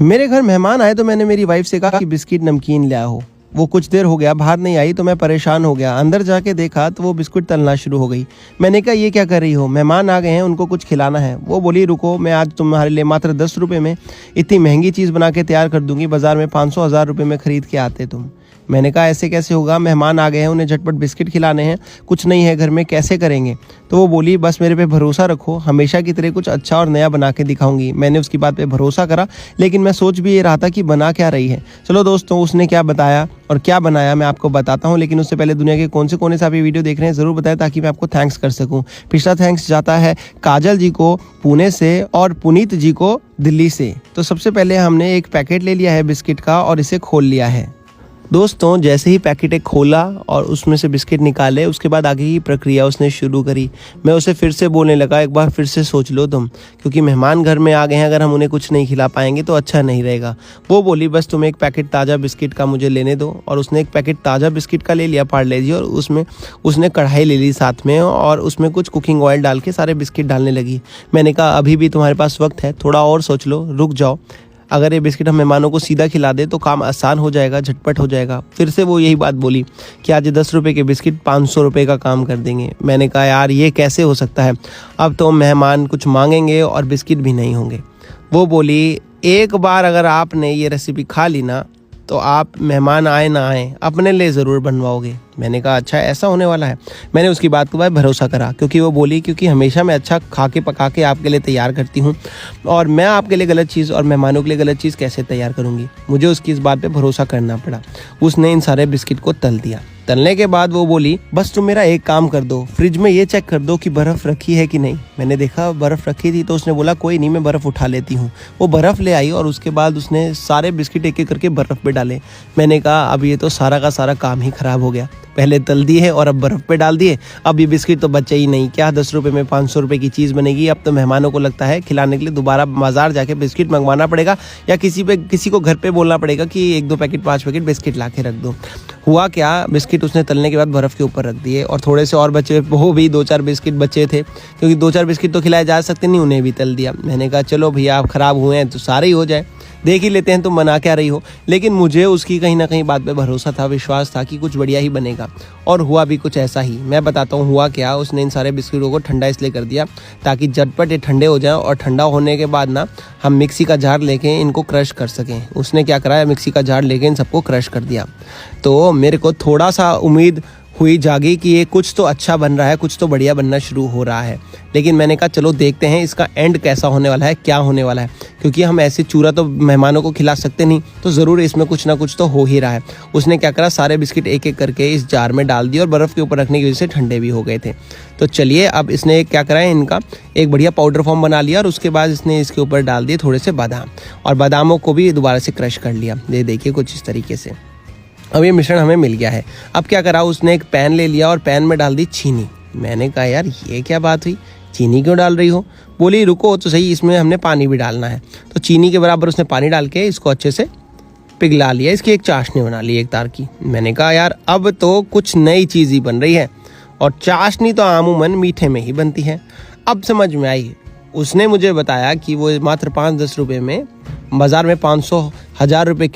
मेरे घर मेहमान आए तो मैंने मेरी वाइफ से कहा कि बिस्किट नमकीन ले आओ। वो कुछ देर हो गया बाहर नहीं आई तो मैं परेशान हो गया। अंदर जाके देखा तो वो बिस्कुट तलना शुरू हो गई। मैंने कहा ये क्या कर रही हो, मेहमान आ गए हैं उनको कुछ खिलाना है। वो बोली रुको, मैं आज तुम्हारे लिए मात्र 10 रुपये में इतनी महंगी चीज़ बना के तैयार कर दूंगी, बाजार में 500-1000 रुपये में खरीद के आते तुम। मैंने कहा ऐसे कैसे होगा, मेहमान आ गए हैं उन्हें झटपट बिस्किट खिलाने हैं, कुछ नहीं है घर में, कैसे करेंगे। तो वो बोली बस मेरे पे भरोसा रखो, हमेशा की तरह कुछ अच्छा और नया बना के दिखाऊंगी। मैंने उसकी बात पे भरोसा करा, लेकिन मैं सोच भी ये रहा था कि बना क्या रही है। चलो दोस्तों, उसने क्या बताया और क्या बनाया मैं आपको बताता हूँ, लेकिन उससे पहले दुनिया के कौन से कोने से आप ये वीडियो देख रहे हैं ज़रूर बताएं ताकि मैं आपको थैंक्स कर सकूँ। पिछला थैंक्स जाता है काजल जी को पुणे से और पुनीत जी को दिल्ली से। तो सबसे पहले हमने एक पैकेट ले लिया है बिस्किट का और इसे खोल लिया है। दोस्तों, जैसे ही पैकेट एक खोला और उसमें से बिस्किट निकाले, उसके बाद आगे की प्रक्रिया उसने शुरू करी। मैं उसे फिर से बोलने लगा एक बार फिर से सोच लो तुम, क्योंकि मेहमान घर में आ गए हैं, अगर हम उन्हें कुछ नहीं खिला पाएंगे तो अच्छा नहीं रहेगा। वो बोली बस तुम एक पैकेट ताज़ा बिस्किट का मुझे लेने दो, और उसने एक पैकेट ताज़ा बिस्किट का ले लिया पार्ले जी, और उसमें उसने कढ़ाई ले ली साथ में और उसमें कुछ कुकिंग ऑयल डाल के सारे बिस्किट डालने लगी। मैंने कहा अभी भी तुम्हारे पास वक्त है, थोड़ा और सोच लो, रुक जाओ। अगर ये बिस्किट हम मेहमानों को सीधा खिला दे तो काम आसान हो जाएगा, झटपट हो जाएगा। फिर से वो यही बात बोली कि आज 10 रुपये के बिस्किट 500 रुपये का काम कर देंगे। मैंने कहा यार ये कैसे हो सकता है, अब तो मेहमान कुछ मांगेंगे और बिस्किट भी नहीं होंगे। वो बोली एक बार अगर आपने ये रेसिपी खा ली ना तो आप मेहमान आए ना आए अपने लिए ज़रूर बनवाओगे। मैंने कहा अच्छा ऐसा होने वाला है। मैंने उसकी बात को भरोसा करा, क्योंकि वो बोली क्योंकि हमेशा मैं अच्छा खा के पका के आपके लिए तैयार करती हूँ, और मैं आपके लिए गलत चीज़ और मेहमानों के लिए गलत चीज़ कैसे तैयार करूँगी। मुझे उसकी इस बात पे भरोसा करना पड़ा। उसने इन सारे बिस्किट को तल दिया। तलने के बाद वो बोली बस तुम मेरा एक काम कर दो, फ्रिज में ये चेक कर दो कि बर्फ़ रखी है कि नहीं। मैंने देखा बर्फ़ रखी थी, तो उसने बोला कोई नहीं, मैं बर्फ़ उठा लेती हूँ। वो बर्फ़ ले आई और उसके बाद उसने सारे बिस्किट एक एक करके बर्फ़ पे डाले। मैंने कहा अब ये तो सारा का सारा काम ही ख़राब हो गया, पहले तल दिए और अब बर्फ़ पे डाल दिए। अब ये बिस्किट तो बचे ही नहीं, क्या 10 रुपये में 500 रुपये की चीज़ बनेगी। अब तो मेहमानों को लगता है खिलाने के लिए दोबारा बाजार जाके बिस्किट मंगवाना पड़ेगा, या किसी को घर पे बोलना पड़ेगा कि 1-2 पैकेट 5 पैकेट बिस्किट ला के रख दो। हुआ क्या, बिस्किट उसने तलने के बाद बर्फ़ के ऊपर रख दिए, और थोड़े से और बचे, वो भी 2-4 बिस्किट बचे थे, क्योंकि 2-4 बिस्किट तो खिलाए जा सकते नहीं, उन्हें भी तल दिया। मैंने कहा चलो भैया आप ख़राब हुए हैं तो सारे ही हो जाए, देख ही लेते हैं तुम बना क्या रही हो। लेकिन मुझे उसकी कहीं ना कहीं बात पे भरोसा था, विश्वास था कि कुछ बढ़िया ही बनेगा, और हुआ भी कुछ ऐसा ही। मैं बताता हूँ हुआ क्या। उसने इन सारे बिस्किटों को ठंडा इसलिए कर दिया ताकि झटपट ये ठंडे हो जाएं, और ठंडा होने के बाद ना हम मिक्सी का जार लेके इनको क्रश कर सकें। उसने क्या करा, मिक्सी का जार लेके इन सबको क्रश कर दिया। तो मेरे को थोड़ा सा उम्मीद हुई जागी कि ये कुछ तो अच्छा बन रहा है, कुछ तो बढ़िया बनना शुरू हो रहा है। लेकिन मैंने कहा चलो देखते हैं इसका एंड कैसा होने वाला है, क्या होने वाला है, क्योंकि हम ऐसे चूरा तो मेहमानों को खिला सकते नहीं, तो ज़रूर इसमें कुछ ना कुछ तो हो ही रहा है। उसने क्या करा, सारे बिस्किट एक एक करके इस जार में डाल दिए और बर्फ़ के ऊपर रखने की वजह से ठंडे भी हो गए थे। तो चलिए अब इसने क्या करा है, इनका एक बढ़िया पाउडर फॉर्म बना लिया, और उसके बाद इसने इसके ऊपर डाल दिए थोड़े से बादाम, और बादामों को भी दोबारा से क्रश कर लिया। ये देखिए कुछ इस तरीके से अब ये मिश्रण हमें मिल गया है। अब क्या करा, उसने एक पैन ले लिया और पैन में डाल दी चीनी। मैंने कहा यार ये क्या बात हुई, चीनी क्यों डाल रही हो। बोली रुको तो सही, इसमें हमने पानी भी डालना है। तो चीनी के बराबर उसने पानी डाल के इसको अच्छे से पिघला लिया, इसकी एक चाशनी बना ली एक तार की। मैंने कहा यार अब तो कुछ नई चीज़ ही बन रही है, और चाशनी तो आमूमन मीठे में ही बनती है। अब समझ में आई। उसने मुझे बताया कि वो मात्र 5-10 रुपये में बाज़ार में 500-1000 रुपये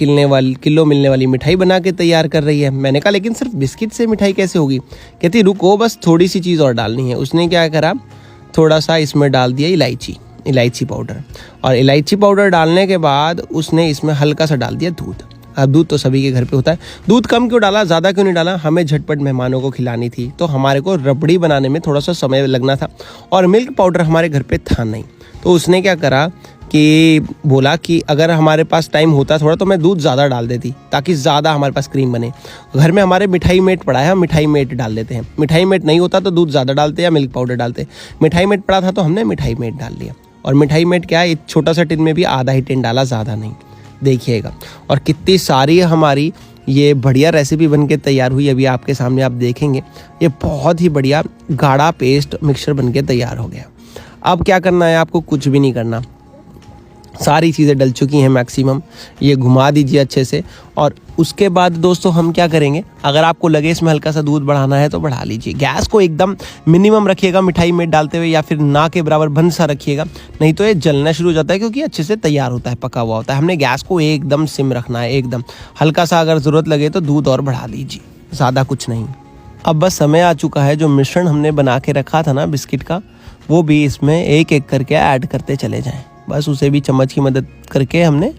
किलो मिलने वाली मिठाई बना के तैयार कर रही है। मैंने कहा लेकिन सिर्फ बिस्किट से मिठाई कैसे होगी। कहती रुको बस थोड़ी सी चीज़ और डालनी है। उसने क्या करा, थोड़ा सा इसमें डाल दिया इलायची पाउडर, और इलायची पाउडर डालने के बाद उसने इसमें हल्का सा डाल दिया दूध। अब दूध तो सभी के घर पे होता है, दूध कम क्यों डाला, ज़्यादा क्यों नहीं डाला, हमें झटपट मेहमानों को खिलानी थी, तो हमारे को रबड़ी बनाने में थोड़ा सा समय लगना था, और मिल्क पाउडर हमारे घर पे था नहीं। तो उसने क्या करा कि बोला कि अगर हमारे पास टाइम होता थोड़ा तो मैं दूध ज़्यादा डाल देती, ताकि ज़्यादा हमारे पास क्रीम बने। घर में हमारे मिठाई मेट पड़ा है, हम मिठाई मेट डाल देते हैं। मिठाई मेट नहीं होता तो दूध ज़्यादा डालते या मिल्क पाउडर डालते। मिठाई मेट पड़ा था तो हमने मिठाई मेट डाल लिया, और मिठाई मेट क्या है, एक छोटा सा टिन में भी आधा ही टिन डाला, ज़्यादा नहीं। देखिएगा, और कितनी सारी हमारी ये बढ़िया रेसिपी बन के तैयार हुई। अभी आपके सामने आप देखेंगे, ये बहुत ही बढ़िया गाढ़ा पेस्ट मिक्सचर बन के तैयार हो गया। अब क्या करना है आपको, कुछ भी नहीं करना। सारी चीज़ें डल चुकी हैं मैक्सिमम। ये घुमा दीजिए अच्छे से। और उसके बाद दोस्तों हम क्या करेंगे, अगर आपको लगे इसमें हल्का सा दूध बढ़ाना है तो बढ़ा लीजिए। गैस को एकदम मिनिमम रखिएगा मिठाई में डालते हुए, या फिर ना के बराबर बंद सा रखिएगा, नहीं तो ये जलना शुरू हो जाता है, क्योंकि अच्छे से तैयार होता है, पका हुआ होता है। हमने गैस को एकदम सिम रखना है, एकदम हल्का सा। अगर ज़रूरत लगे तो दूध और बढ़ा लीजिए, ज़्यादा कुछ नहीं। अब बस समय आ चुका है, जो मिश्रण हमने बना के रखा था ना बिस्किट का, वो भी इसमें एक एक करके ऐड करते चले जाएं। बस उसे भी चम्मच की मदद करके हमने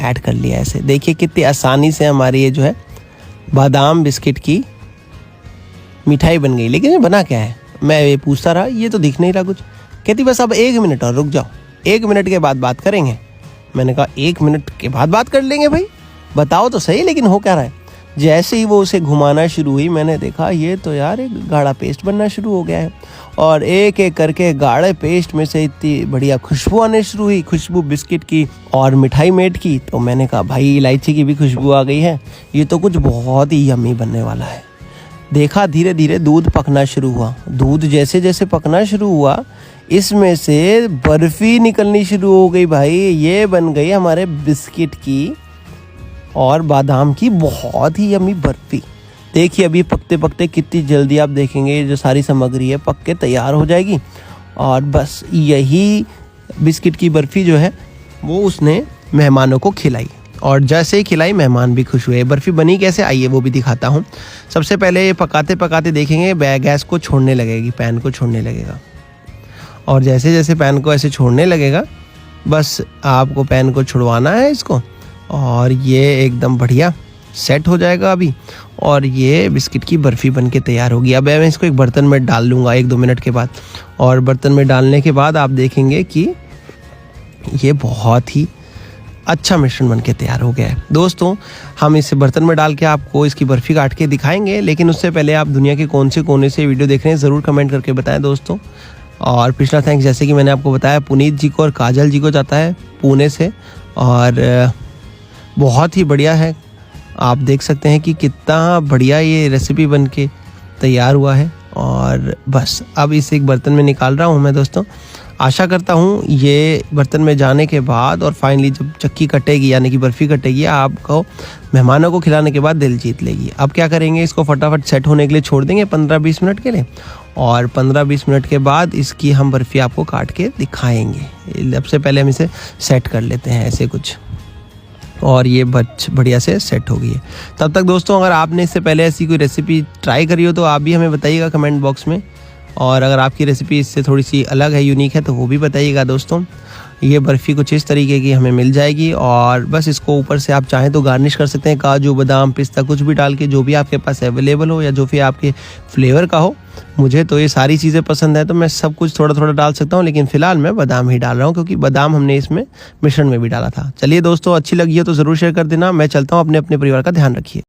ऐड कर लिया। ऐसे देखिए कितनी आसानी से हमारी ये जो है बादाम बिस्किट की मिठाई बन गई। लेकिन ये बना क्या है, मैं ये पूछता रहा, ये तो दिख नहीं रहा कुछ। कहती बस अब 1 मिनट और रुक जाओ, 1 मिनट के बाद बात करेंगे। मैंने कहा 1 मिनट के बाद बात कर लेंगे भाई, बताओ तो सही लेकिन हो क्या रहा है। जैसे ही वो उसे घुमाना शुरू हुई, मैंने देखा ये तो यार एक गाढ़ा पेस्ट बनना शुरू हो गया है। और एक एक करके गाढ़े पेस्ट में से इतनी बढ़िया खुशबू आने शुरू हुई, खुशबू बिस्किट की और मिठाई मेट की। तो मैंने कहा भाई इलायची की भी खुशबू आ गई है, ये तो कुछ बहुत ही यम्मी बनने वाला है। देखा धीरे धीरे दूध पकना शुरू हुआ। दूध जैसे जैसे पकना शुरू हुआ, इसमें से बर्फ़ी निकलनी शुरू हो गई भाई। ये बन गई हमारे बिस्किट की और बादाम की बहुत ही यम्मी बर्फ़ी। देखिए अभी पकते पकते कितनी जल्दी आप देखेंगे जो सारी सामग्री है पक के तैयार हो जाएगी। और बस यही बिस्किट की बर्फ़ी जो है वो उसने मेहमानों को खिलाई, और जैसे ही खिलाई मेहमान भी खुश हुए। बर्फ़ी बनी कैसे, आइए वो भी दिखाता हूँ। सबसे पहले पकाते पकाते देखेंगे गैस को छोड़ने लगेगी, पैन को छोड़ने लगेगा। और जैसे जैसे पैन को ऐसे छोड़ने लगेगा, बस आपको पैन को छुड़वाना है इसको, और ये एकदम बढ़िया सेट हो जाएगा अभी। और ये बिस्किट की बर्फ़ी बन के तैयार होगी। अब मैं इसको एक बर्तन में डाल लूँगा 1-2 मिनट के बाद। और बर्तन में डालने के बाद आप देखेंगे कि ये बहुत ही अच्छा मिश्रण बन के तैयार हो गया है। दोस्तों हम इसे बर्तन में डाल के आपको इसकी बर्फ़ी काट के दिखाएंगे, लेकिन उससे पहले आप दुनिया के कौन से कोने से वीडियो देख रहे हैं ज़रूर कमेंट करके बताएं दोस्तों। और पिछला थैंक्स जैसे कि मैंने आपको बताया पुनीत जी को और काजल जी को जाता है पुणे से, और बहुत ही बढ़िया है। आप देख सकते हैं कि कितना बढ़िया ये रेसिपी बन के तैयार हुआ है। और बस अब इसे एक बर्तन में निकाल रहा हूँ मैं दोस्तों। आशा करता हूँ ये बर्तन में जाने के बाद और फाइनली जब चक्की कटेगी यानी कि बर्फ़ी कटेगी, आपको मेहमानों को खिलाने के बाद दिल जीत लेगी। अब क्या करेंगे, इसको फटाफट सेट होने के लिए छोड़ देंगे 15-20 मिनट के लिए, और 15-20 मिनट के बाद इसकी हम बर्फ़ी आपको काट के दिखाएंगे। सबसे पहले हम इसे सेट कर लेते हैं ऐसे कुछ, और ये बढ़िया से सेट हो गई है। तब तक दोस्तों अगर आपने इससे पहले ऐसी कोई रेसिपी ट्राई करी हो तो आप भी हमें बताइएगा कमेंट बॉक्स में, और अगर आपकी रेसिपी इससे थोड़ी सी अलग है, यूनिक है, तो वो भी बताइएगा दोस्तों। ये बर्फ़ी कुछ इस तरीके की हमें मिल जाएगी, और बस इसको ऊपर से आप चाहें तो गार्निश कर सकते हैं काजू बादाम पिस्ता कुछ भी डाल के, जो भी आपके पास अवेलेबल हो या जो भी आपके फ्लेवर का हो। मुझे तो ये सारी चीज़ें पसंद है तो मैं सब कुछ थोड़ा थोड़ा डाल सकता हूँ, लेकिन फ़िलहाल मैं बादाम ही डाल रहा हूँ क्योंकि बादाम हमने इसमें मिश्रण में भी डाला था। चलिए दोस्तों, अच्छी लगी हो तो ज़रूर शेयर कर देना। मैं चलता हूँ, अपने परिवार का ध्यान रखिए।